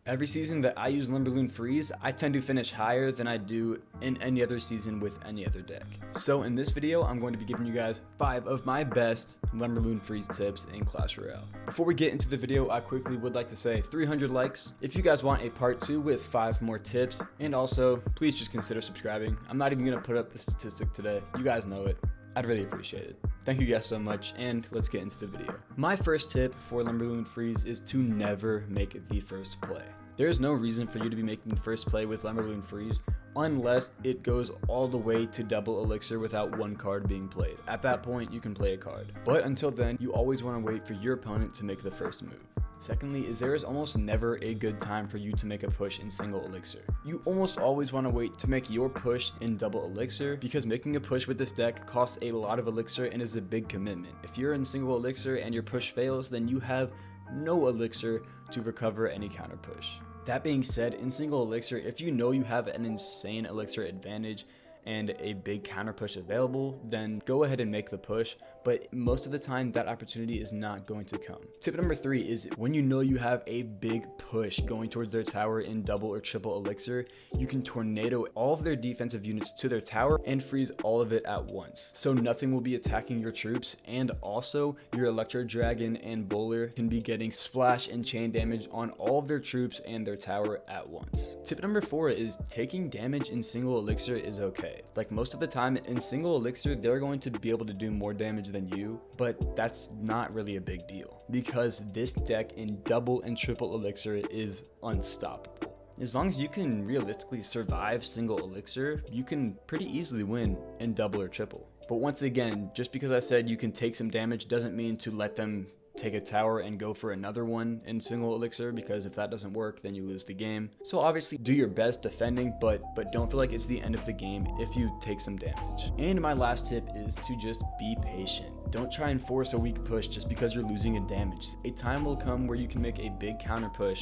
Every season that I use LUMBERLOON Freeze, I tend to finish higher than I do in any other season with any other deck. So in this video, I'm going to be giving you guys 5 of my best LUMBERLOON Freeze tips in Clash Royale. Before we get into the video, I quickly would like to say 300 likes if you guys want a part 2 with 5 more tips, and also please just consider subscribing. I'm not even going to put up the statistic today, you guys know it. I'd really appreciate it. Thank you guys so much, and let's get into the video. My first tip for LUMBERLOON Freeze is to never make the first play. There is no reason for you to be making the first play with LUMBERLOON Freeze unless it goes all the way to double elixir without one card being played. At that point, you can play a card. But until then, you always want to wait for your opponent to make the first move. Secondly, there is almost never a good time for you to make a push in single elixir. You almost always want to wait to make your push in double elixir because making a push with this deck costs a lot of elixir and is a big commitment. If you're in single elixir and your push fails, then you have no elixir to recover any counter push. That being said, in single elixir, if you know you have an insane elixir advantage and a big counter push available, then go ahead and make the push, but most of the time that opportunity is not going to come. Tip number 3 is when you know you have a big push going towards their tower in double or triple elixir, you can tornado all of their defensive units to their tower and freeze all of it at once. So nothing will be attacking your troops, and also your Electro Dragon and Bowler can be getting splash and chain damage on all of their troops and their tower at once. Tip number 4 is taking damage in single elixir is okay. Like most of the time in single elixir, they're going to be able to do more damage than you, but that's not really a big deal because this deck in double and triple elixir is unstoppable. As long as you can realistically survive single elixir, you can pretty easily win in double or triple. But once again, just because I said you can take some damage doesn't mean to let them take a tower and go for another one in single elixir, because if that doesn't work, then you lose the game. So obviously do your best defending, but don't feel like it's the end of the game if you take some damage. And my last tip is to just be patient. Don't try and force a weak push just because you're losing in damage. A time will come where you can make a big counter push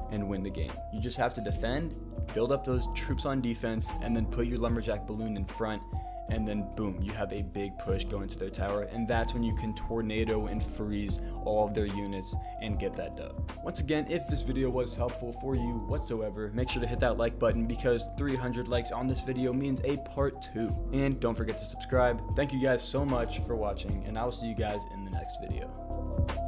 and win the game. You just have to defend, build up those troops on defense, and then put your lumberjack balloon in front, and then boom, you have a big push going to their tower, and that's when you can tornado and freeze all of their units and get that dub. Once again, if this video was helpful for you whatsoever, make sure to hit that like button because 300 likes on this video means a part 2. And don't forget to subscribe. Thank you guys so much for watching, and I will see you guys in the next video.